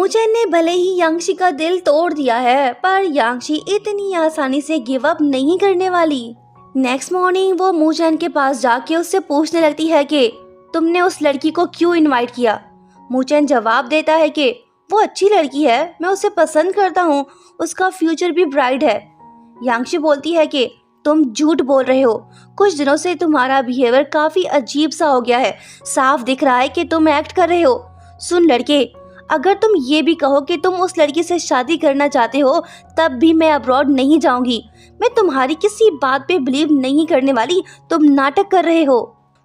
मूचेन ने भले ही यांगशी का दिल तोड़ दिया है, पर यांगशी इतनी आसानी से गिव अप नहीं करने वाली। नेक्स्ट मॉर्निंग वो मूचेन के पास जाके उससे पूछने लगती है कि तुमने उस लड़की को क्यों इनवाइट किया। मूचेन जवाब देता है कि वो अच्छी लड़की है, मैं उसे पसंद करता हूँ, उसका फ्यूचर भी ब्राइट है। यांगशी बोलती है कि तुम झूठ बोल रहे हो, कुछ दिनों से तुम्हारा बिहेवियर काफी अजीब सा हो गया है, साफ दिख रहा है कि तुम एक्ट कर रहे हो। सुन लड़के, अगर तुम ये भी कहो कि तुम उस लड़की से शादी करना चाहते हो, तब भी मैं अब्रॉड नहीं जाऊंगी। मैं तुम्हारी किसी बात पे बिलीव नहीं करने वाली, तुम नाटक कर रहे हो।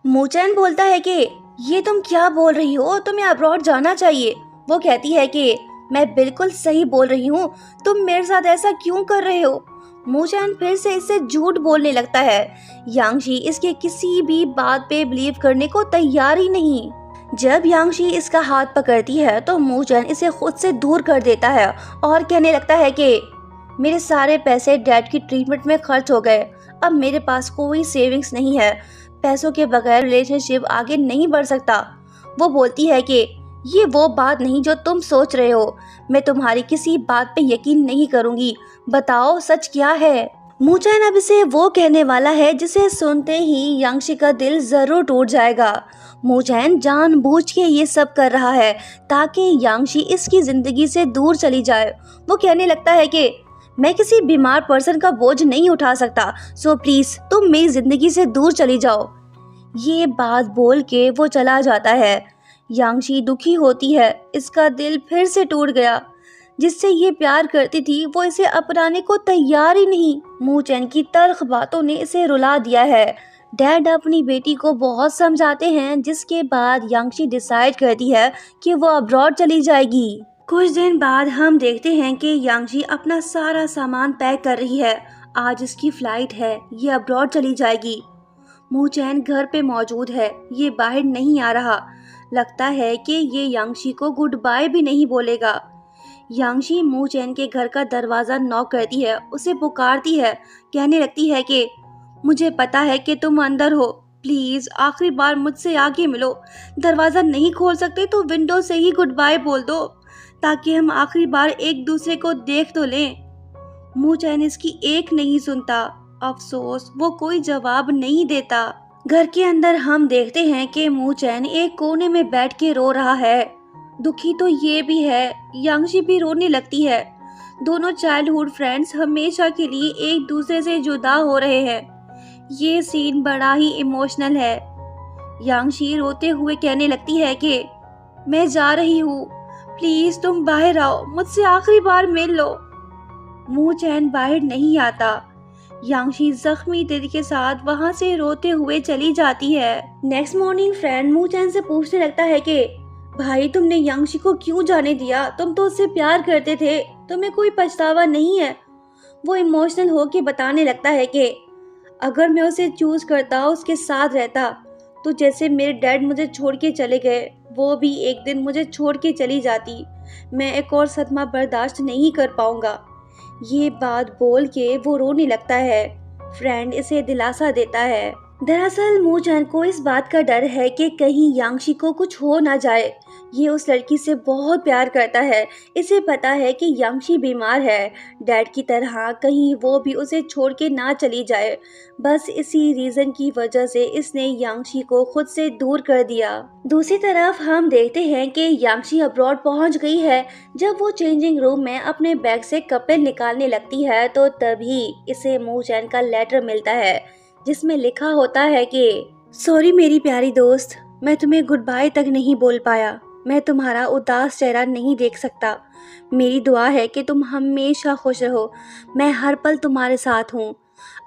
मूचेन बोलता है कि ये तुम क्या बोल रही हो, तुम्हें अब्रॉड जाना चाहिए। वो कहती है कि मैं बिल्कुल सही बोल रही हूँ, तुम मेरे साथ ऐसा क्यों कर रहे हो। मूचेन फिर से इससे झूठ बोलने लगता है। यांगशी इसके किसी भी बात पे बिलीव करने को तैयार ही नहीं। जब यांगशी इसका हाथ पकड़ती है तो मूचेन इसे खुद से दूर कर देता है और कहने लगता है कि मेरे सारे पैसे डैड की ट्रीटमेंट में खर्च हो गए, अब मेरे पास कोई सेविंग्स नहीं है, पैसों के बगैर रिलेशनशिप आगे नहीं बढ़ सकता। वो बोलती है कि ये वो बात नहीं जो तुम सोच रहे हो, मैं तुम्हारी किसी बात पे यकीन नहीं करूंगी, बताओ सच क्या है। मूचेन अब इसे वो कहने वाला है जिसे सुनते ही यांगशी का दिल जरूर टूट जाएगा। मूचेन जानबूझ के ये सब कर रहा है ताकि यांगशी इसकी जिंदगी से दूर चली जाए। वो कहने लगता है कि मैं किसी बीमार पर्सन का बोझ नहीं उठा सकता, सो प्लीज तुम मेरी जिंदगी से दूर चली जाओ। ये बात बोल के वो चला जाता है। यांगशी दुखी होती है, इसका दिल फिर से टूट गया। जिससे ये प्यार करती थी वो इसे अपनाने को तैयार ही नहीं। मूचेन की तल्ख बातों ने इसे रुला दिया है। डैड अपनी बेटी को बहुत समझाते हैं, जिसके बाद यांगशी डिसाइड करती है कि वो अब्रॉड चली जाएगी। कुछ दिन बाद हम देखते हैं कि यांगशी अपना सारा सामान पैक कर रही है। आज इसकी फ्लाइट है, ये अब्रॉड चली जाएगी। मूचेन घर पे मौजूद है, ये बाहर नहीं आ रहा। लगता है कि ये यांगशी को गुड बाय भी नहीं बोलेगा। यांगशी मूचेन के घर का दरवाजा नॉक करती है, उसे पुकारती है, कहने लगती है कि मुझे पता है कि तुम अंदर हो, प्लीज आखिरी बार मुझसे आके मिलो। दरवाजा नहीं खोल सकते तो विंडो से ही गुड बाय बोल दो, ताकि हम आखिरी बार एक दूसरे को देख तो लें। मूचेन इसकी एक नहीं सुनता। अफसोस वो कोई जवाब नहीं देता। घर के अंदर हम देखते हैं कि मूचेन एक कोने में बैठ के रो रहा है। दुखी तो ये भी है, यांगशी भी रोने लगती है। दोनों चाइल्डहुड फ्रेंड्स हमेशा के लिए एक दूसरे से जुदा हो रहे हैं। ये सीन बड़ा ही इमोशनल है। यांगशी रोते हुए कहने लगती है कि मैं जा रही हूँ, प्लीज तुम बाहर आओ, मुझसे आखिरी बार मिल लो। मूचेन बाहर नहीं आता। यांगशी जख्मी दिल के साथ वहाँ से रोते हुए चली जाती है। नेक्स्ट मॉर्निंग फ्रेंड मूचेन से पूछने लगता है कि भाई तुमने यांगशी को क्यों जाने दिया, तुम तो उससे प्यार करते थे, तुम्हें कोई पछतावा नहीं है। वो इमोशनल होके बताने लगता है कि अगर मैं उसे चूज करता, उसके साथ रहता, तो जैसे मेरे डैड मुझे छोड़ के चले गए, वो भी एक दिन मुझे छोड़ के चली जाती। मैं एक और सदमा बर्दाश्त नहीं कर पाऊंगा। ये बात बोल के वो रोने लगता है। फ्रेंड इसे दिलासा देता है। दरअसल मूचेन को इस बात का डर है कि कहीं यांगशी को कुछ हो ना जाए। ये उस लड़की से बहुत प्यार करता है। इसे पता है कि यांगशी बीमार है, डैड की तरह कहीं वो भी उसे छोड़ के ना चली जाए। बस इसी रीजन की वजह से इसने यांगशी को खुद से दूर कर दिया। दूसरी तरफ हम देखते हैं कि यांगशी अब्रॉड पहुंच गई है। जब वो चेंजिंग रूम में अपने बैग से कपड़े निकालने लगती है तो तभी इसे मूचेन का लेटर मिलता है, जिसमें लिखा होता है कि सॉरी मेरी प्यारी दोस्त, मैं तुम्हें गुड बाय तक नहीं बोल पाया। मैं तुम्हारा उदास चेहरा नहीं देख सकता। मेरी दुआ है कि तुम हमेशा खुश रहो। मैं हर पल तुम्हारे साथ हूँ।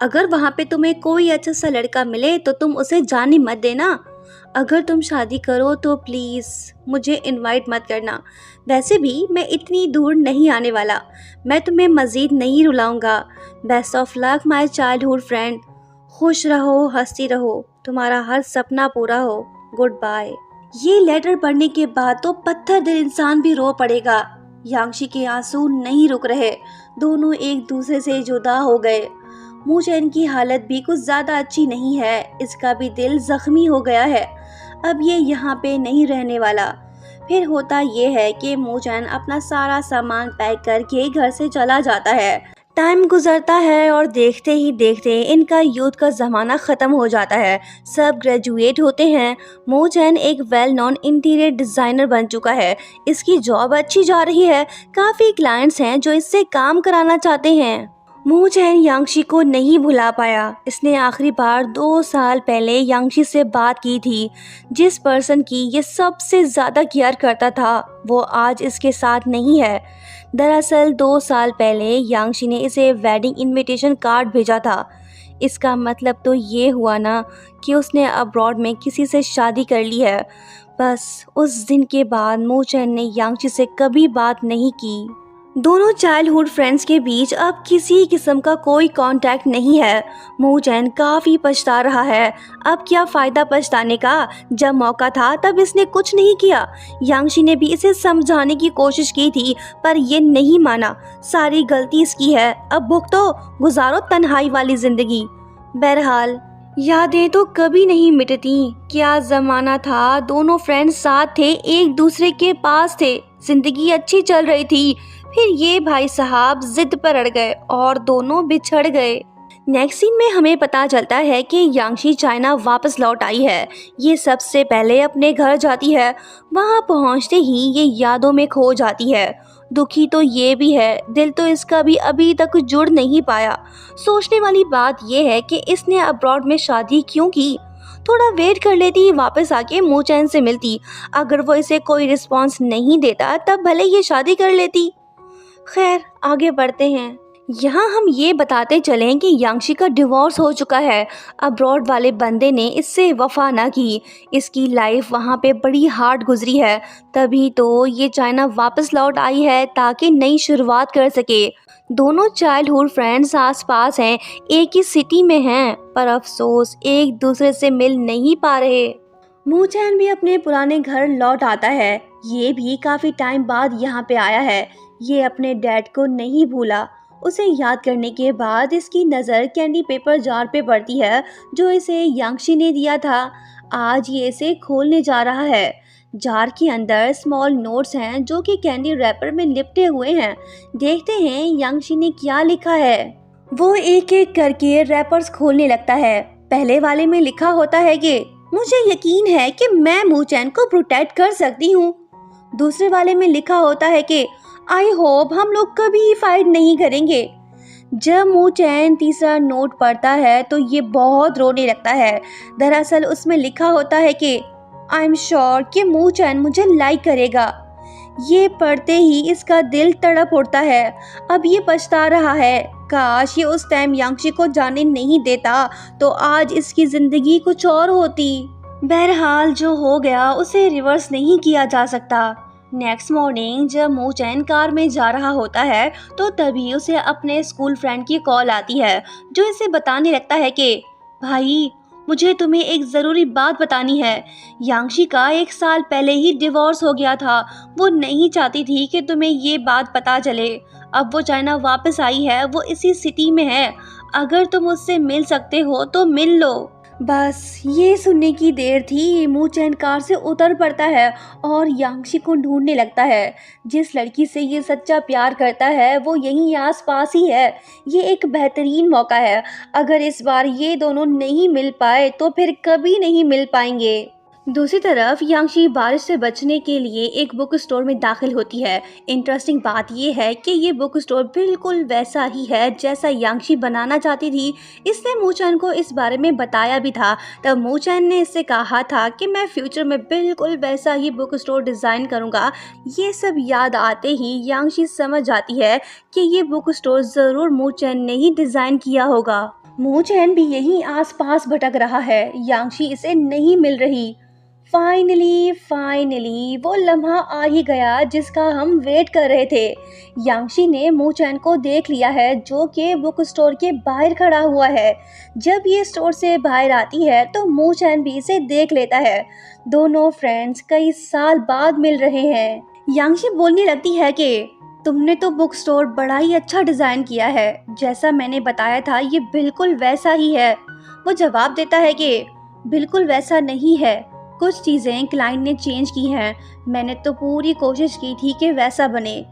अगर वहाँ पे तुम्हें कोई अच्छा सा लड़का मिले तो तुम उसे जाने मत देना। अगर तुम शादी करो तो प्लीज़ मुझे इनवाइट मत करना। वैसे भी मैं इतनी दूर नहीं आने वाला। मैं तुम्हें मज़ीद नहीं रुलाऊंगा। Best of luck my childhood friend. खुश रहो, हंसती रहो, तुम्हारा हर सपना पूरा हो। Good bye. ये लेटर पढ़ने के बाद तो पत्थर दिल इंसान भी रो पड़ेगा। यांगशी के आंसू नहीं रुक रहे। दोनों एक दूसरे से जुदा हो गए। मूचेन की हालत भी कुछ ज्यादा अच्छी नहीं है। इसका भी दिल जख्मी हो गया है। अब ये यहाँ पे नहीं रहने वाला। फिर होता ये है कि मूचैन अपना सारा सामान पैक करके घर से चला जाता है। टाइम गुजरता है और देखते ही देखते इनका यूथ का ज़माना ख़त्म हो जाता है। सब ग्रेजुएट होते हैं। मूचैन एक वेल नोन इंटीरियर डिज़ाइनर बन चुका है। इसकी जॉब अच्छी जा रही है। काफ़ी क्लाइंट्स हैं जो इससे काम कराना चाहते हैं। मूचैन यांगशी को नहीं भुला पाया। इसने आखिरी बार 2 साल पहले यांगशी से बात की थी। जिस पर्सन की ये सबसे ज़्यादा केयर करता था वो आज इसके साथ नहीं है। दरअसल 2 साल पहले यांगशी ने इसे वेडिंग इनविटेशन कार्ड भेजा था। इसका मतलब तो ये हुआ ना कि उसने अब्रॉड में किसी से शादी कर ली है। बस उस दिन के बाद मूचैन ने यांगशी से कभी बात नहीं की। दोनों चाइल्डहुड फ्रेंड्स के बीच अब किसी किस्म का कोई कांटेक्ट नहीं है। मूचैन काफ़ी पछता रहा है। अब क्या फ़ायदा पछताने का, जब मौका था तब इसने कुछ नहीं किया। यांगशी ने भी इसे समझाने की कोशिश की थी पर ये नहीं माना। सारी गलती इसकी है। अब भुगतो, गुजारो तन्हाई वाली ज़िंदगी। बहरहाल यादें तो कभी नहीं मिटती। क्या ज़माना था, दोनों फ्रेंड्स साथ थे, एक दूसरे के पास थे, ज़िंदगी अच्छी चल रही थी। फिर ये भाई साहब जिद पर अड़ गए और दोनों बिछड़ गए। नेक्स्ट सीन में हमें पता चलता है कि यांगशी चाइना वापस लौट आई है। ये सबसे पहले अपने घर जाती है। वहाँ पहुँचते ही ये यादों में खो जाती है। दुखी तो ये भी है, दिल तो इसका भी अभी तक जुड़ नहीं पाया। सोचने वाली बात यह है कि इसने अब्रॉड में शादी क्यों की। थोड़ा वेट कर लेती, वापस आके मूचैन से मिलती। अगर वो इसे कोई रिस्पॉन्स नहीं देता तब भले ये शादी कर लेती। खैर आगे बढ़ते हैं। यहाँ हम ये बताते चलें कि यांगशी का डिवोर्स हो चुका है। अब्रॉड वाले बंदे ने इससे वफा ना की। इसकी लाइफ वहाँ पे बड़ी हार्ड गुजरी है। तभी तो ये चाइना वापस लौट आई है ताकि नई शुरुआत कर सके। दोनों चाइल्डहुड फ्रेंड्स आसपास हैं, एक ही सिटी में हैं, पर अफसोस एक दूसरे से मिल नहीं पा रहे। मूचैन भी अपने पुराने घर लौट आता है। ये भी काफ़ी टाइम बाद यहाँ पे आया है। ये अपने डैड को नहीं भूला। उसे याद करने के बाद इसकी नज़र कैंडी पेपर जार पे पड़ती है जो इसे यांगशी ने दिया था। आज ये इसे खोलने जा रहा है। जार के अंदर स्मॉल नोट्स हैं जो कि कैंडी रैपर में लिपटे हुए हैं। देखते हैं यांगशी ने क्या लिखा है। वो एक एक करके रैपर्स खोलने लगता है। पहले वाले में लिखा होता है कि मुझे यकीन है कि मैं मूचैन को प्रोटेक्ट कर सकती हूँ। दूसरे वाले में लिखा होता है कि आई होप हम लोग कभी फाइट नहीं करेंगे। जब मूचैन तीसरा नोट पढ़ता है तो ये बहुत रोने लगता है। दरअसल उसमें लिखा होता है कि आई एम श्योर कि मूचैन मुझे लाइक करेगा। ये पढ़ते ही इसका दिल तड़प उठता है। अब ये पछता रहा है, काश ये उस टाइम यांगशी को जाने नहीं देता तो आज इसकी ज़िंदगी कुछ और होती। बहरहाल जो हो गया उसे रिवर्स नहीं किया जा सकता। नेक्स्ट मॉर्निंग जब मूचैन कार में जा रहा होता है तो तभी उसे अपने स्कूल फ्रेंड की कॉल आती है जो इसे बताने लगता है कि भाई मुझे तुम्हें एक ज़रूरी बात बतानी है। यांगशी का 1 साल पहले ही डिवोर्स हो गया था। वो नहीं चाहती थी कि तुम्हें ये बात पता चले। अब वो चाइना वापस आई है, वो इसी सिटी में है। अगर तुम उससे मिल सकते हो तो मिल लो। बस ये सुनने की देर थी। मूचैन कार से उतर पड़ता है और यांगशी को ढूंढने लगता है। जिस लड़की से ये सच्चा प्यार करता है वो यहीं आसपास ही है। ये एक बेहतरीन मौका है। अगर इस बार ये दोनों नहीं मिल पाए तो फिर कभी नहीं मिल पाएंगे। दूसरी तरफ यांगशी बारिश से बचने के लिए एक बुक स्टोर में दाखिल होती है। इंटरेस्टिंग बात यह है कि ये बुक स्टोर बिल्कुल वैसा ही है जैसा यांगशी बनाना चाहती थी। इसने मूचैन को इस बारे में बताया भी था। तब मूचैन ने इससे कहा था कि मैं फ्यूचर में बिल्कुल वैसा ही बुक स्टोर डिज़ाइन करूँगा। ये सब याद आते ही यांगशी समझ जाती है कि ये बुक स्टोर ज़रूर मूचैन ने ही डिज़ाइन किया होगा। मूचैन भी यहीं आसपास भटक रहा है। यांगशी इसे नहीं मिल रही। फाइनली वो लम्हा आ ही गया जिसका हम वेट कर रहे थे। यांगशी ने मूचैन को देख लिया है जो कि बुक स्टोर के बाहर खड़ा हुआ है। जब ये स्टोर से बाहर आती है तो मूचैन भी इसे देख लेता है। दोनों फ्रेंड्स कई साल बाद मिल रहे हैं। यांगशी बोलने लगती है कि तुमने तो बुक स्टोर बड़ा ही अच्छा डिज़ाइन किया है। जैसा मैंने बताया था ये बिल्कुल वैसा ही है। वो जवाब देता है कि बिल्कुल वैसा नहीं है। कुछ चीज़ें क्लाइंट ने चेंज की हैं, मैंने तो पूरी कोशिश की थी कि वैसा बने।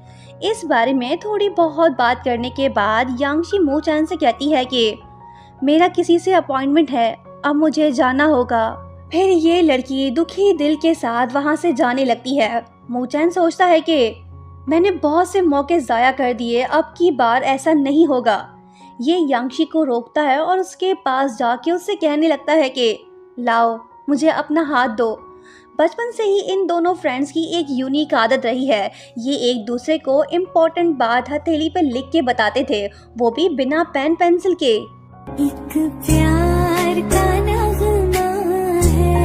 इस बारे में थोड़ी बहुत बात करने के बाद यांगशी मू चैन से कहती है कि मेरा किसी से अपॉइंटमेंट है, अब मुझे जाना होगा। फिर ये लड़की दुखी दिल के साथ वहाँ से जाने लगती है। मू चैन सोचता है कि मैंने बहुत से मौके ज़ाया कर दिए, अब की बार ऐसा नहीं होगा। ये यांगशी को रोकता है और उसके पास जाके उससे कहने लगता है कि लाओ, मुझे अपना हाथ दो। बचपन से ही इन दोनों फ्रेंड्स की एक यूनिक आदत रही है, ये एक दूसरे को इम्पोर्टेंट बात हथेली पर लिख के बताते थे, वो भी बिना पेन पेंसिल के। एक प्यार का नगमा है।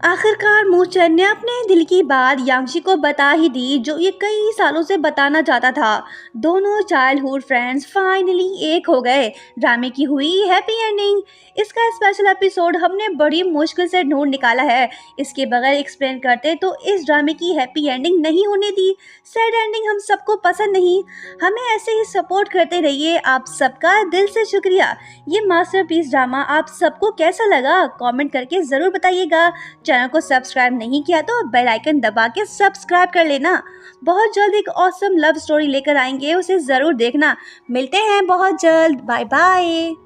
आखिरकार मू चैन ने अपने दिल की बात यांगशी को बता ही दी, जो ये कई सालों से बताना चाहता था। दोनों चाइल्डहुड फ्रेंड्स फाइनली एक हो गए। ड्रामे की हुई हैप्पी एंडिंग। इसका स्पेशल एपिसोड हमने बड़ी मुश्किल से ढूंढ निकाला है। इसके बगैर एक्सप्लेन करते तो इस ड्रामे की हैप्पी एंडिंग नहीं होने दी। सैड एंडिंग हम सबको पसंद नहीं। हमें ऐसे ही सपोर्ट करते रहिए। आप सबका दिल से शुक्रिया। ये मास्टरपीस ड्रामा आप सबको कैसा लगा कमेंट करके ज़रूर बताइएगा। चैनल को सब्सक्राइब नहीं किया तो बेल आइकन दबा के सब्सक्राइब कर लेना। बहुत जल्द एक ऑसम लव स्टोरी लेकर आएंगे, उसे ज़रूर देखना। मिलते हैं बहुत जल्द। Bye bye.